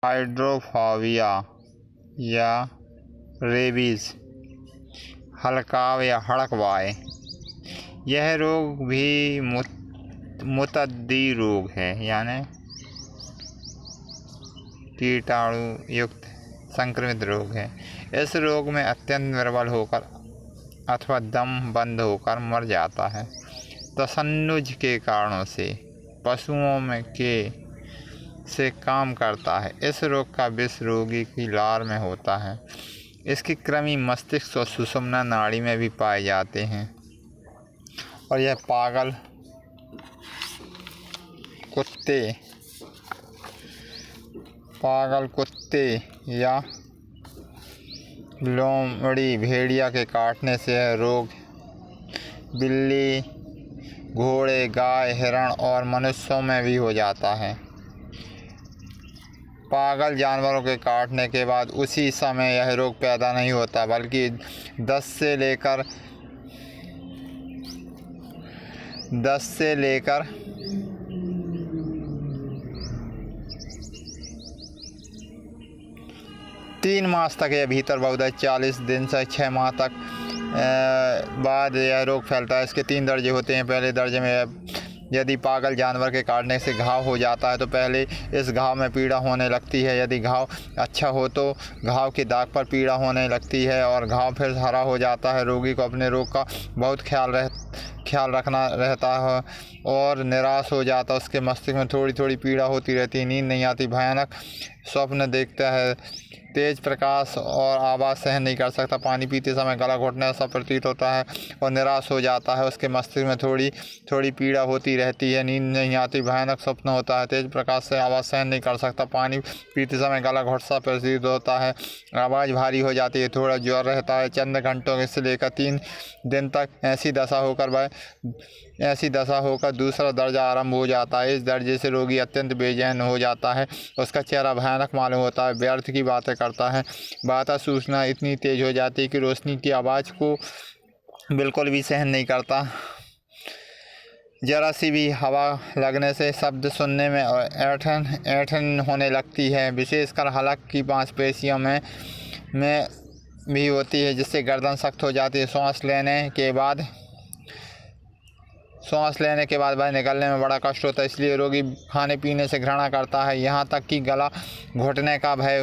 Hydrophobia या rabies, हलकाव या हड़कवाय। यह रोग भी मुतद्दी रोग है, यानी कीटाणु युक्त संक्रमित रोग है। इस रोग में अत्यंत निर्बल होकर अथवा दम बंद होकर मर जाता है। तशन्नुज के कारणों से पशुओं से काम करता है। इस रोग का विष रोगी की लार में होता है। इसकी कृमि मस्तिष्क और सुषुम्ना नाड़ी में भी पाए जाते हैं और यह पागल कुत्ते या लोमड़ी भेड़िया के काटने से यह रोग बिल्ली, घोड़े, गाय, हिरण और मनुष्यों में भी हो जाता है। पागल जानवरों के काटने के बाद उसी समय यह रोग पैदा नहीं होता, बल्कि 10 से लेकर 3 मास तक या भीतर बहुत 40 दिन से 6 माह तक बाद यह रोग फैलता है। इसके 3 दर्जे होते हैं। पहले दर्जे में यदि पागल जानवर के काटने से घाव हो जाता है तो पहले इस घाव में पीड़ा होने लगती है। यदि घाव अच्छा हो तो घाव के दाग पर पीड़ा होने लगती है और घाव फिर हरा हो जाता है। रोगी को अपने रोग का बहुत ख्याल रखना रहता है और निराश हो जाता है। उसके मस्तिष्क में थोड़ी थोड़ी पीड़ा होती रहती है, नींद नहीं आती, भयानक स्वप्न देखता है, तेज प्रकाश और आवाज़ सहन नहीं कर सकता, पानी पीते समय गला घोटने सा प्रतीत होता है और निराश हो जाता है। उसके मस्तिष्क में थोड़ी थोड़ी पीड़ा होती रहती है, नींद नहीं आती, भयानक स्वप्न होता है, तेज प्रकाश से आवाज़ सहन नहीं कर सकता, पानी पीते समय गला घोट सा प्रतीत होता है, आवाज़ भारी हो जाती है, थोड़ा ज्वर रहता है। चंद घंटों से लेकर 3 दिन तक ऐसी दशा होकर दूसरा दर्जा आरंभ हो जाता है। इस दर्जे से रोगी अत्यंत बेचैन हो जाता है, उसका चेहरा भयानक मालूम होता है, व्यर्थ की बातें करता है, बातें सूचना इतनी तेज हो जाती है कि रोशनी की आवाज़ को बिल्कुल भी सहन नहीं करता। जरा सी भी हवा लगने से शब्द सुनने में ऐंठन होने लगती है, विशेषकर हलक की मांसपेशियों में भी होती है, जिससे गर्दन सख्त हो जाती है। सांस लेने के बाद वह निकलने में बड़ा कष्ट होता है, इसलिए रोगी खाने पीने से घृणा करता है, यहाँ तक कि गला घोटने का भय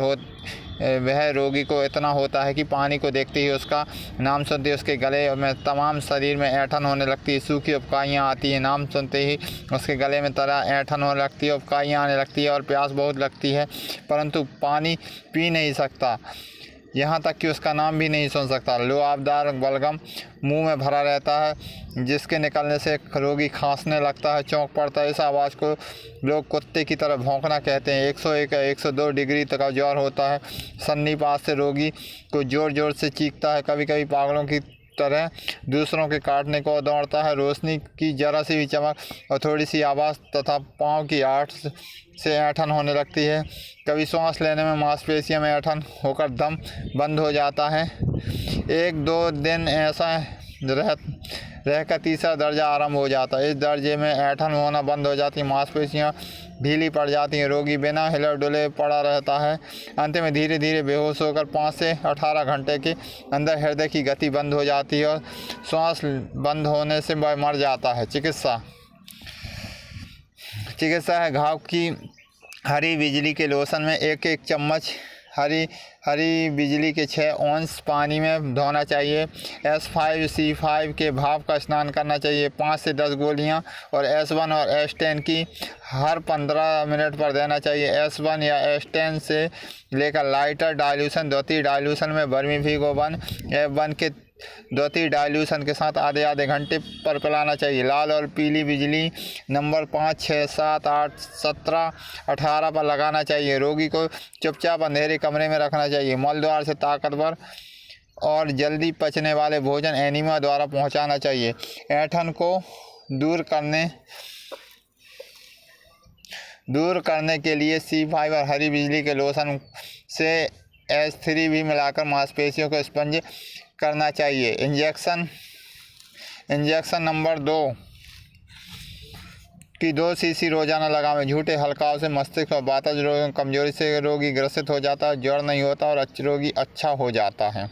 वह रोगी को इतना होता है कि पानी को देखते ही उसका नाम सुनते ही उसके गले में तमाम शरीर में ऐंठन होने लगती है, सूखी उबकाइयाँ आती हैं। नाम सुनते ही उसके गले में तरह ऐंठन होने लगती है, उबकाइयाँ आने लगती है और प्यास बहुत लगती है, परंतु पानी पी नहीं सकता, यहाँ तक कि उसका नाम भी नहीं सुन सकता। लुआबदार बलगम मुंह में भरा रहता है, जिसके निकलने से रोगी खांसने लगता है, चौंक पड़ता है। इस आवाज़ को लोग कुत्ते की तरह भौंकना कहते हैं। 101 या 102 डिग्री तक ज्वर होता है। सन्निपात से रोगी को ज़ोर ज़ोर से चीखता है, कभी कभी पागलों की तरह दूसरों के काटने को दौड़ता है। रोशनी की जरा सी भी चमक और थोड़ी सी आवाज़ तथा पाँव की आहट से ऐंठन होने लगती है। कभी सांस लेने में मांसपेशियों में ऐंठन होकर दम बंद हो जाता है। 1-2 दिन ऐसा रहकर तीसरा दर्जा आरंभ हो जाता है। इस दर्जे में ऐंठन होना बंद हो जाती है, मांसपेशियाँ ढीली पड़ जाती हैं, रोगी बिना हिले डुले पड़ा रहता है। अंत में धीरे धीरे बेहोश होकर 5 से 18 घंटे के अंदर हृदय की गति बंद हो जाती है और श्वास बंद होने से वह मर जाता है। चिकित्सा है घाव की हरी बिजली के लोशन में 1-1 चम्मच हरी बिजली के 6 औंस पानी में धोना चाहिए। S5C5 के भाप का स्नान करना चाहिए। 5 से 10 गोलियां और S1 और S10 की हर 15 मिनट पर देना चाहिए। S1 या S10 से लेकर लाइटर डाइल्यूशन, द्वितीय डाइल्यूशन में वर्मीफिगोवन F1 के द्वितीय डाइल्यूशन के साथ आधे घंटे पर पिलाना चाहिए। लाल और पीली बिजली नंबर 5, 6, 7, 8, 17, 18 पर लगाना चाहिए। रोगी को चुपचाप अंधेरे कमरे में रखना चाहिए। मल द्वार से ताकतवर और जल्दी पचने वाले भोजन एनीमा द्वारा पहुंचाना चाहिए। ऐंठन को दूर करने के लिए C5 और हरी बिजली के लोशन से S3 भी मिलाकर मांसपेशियों को स्पंज करना चाहिए। इंजेक्शन नंबर 2 कि 2 सीसी रोजाना लगावें। झूठे हल्काव से मस्तिष्क और वातज रोग कमजोरी से रोगी ग्रसित हो जाता है, ज्वर नहीं होता और रोगी अच्छा हो जाता है।